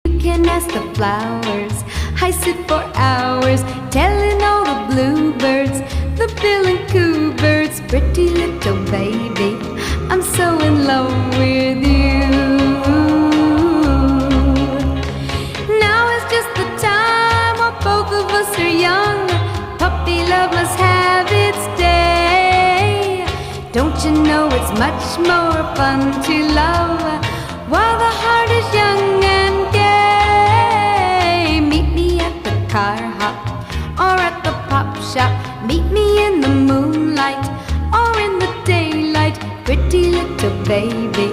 You can ask the flowers. I sit for hours telling all the bluebirds, the bill and coo birds, pretty little baby, I'm so in love with you. Now is just the time while both of us are young. Puppy love must have its day. Don't you know it's much more fun to love while the heart is young and gay? Meet me at the car hop or at the pop shop. Meet me in the moonlight or in the daylight, pretty little baby,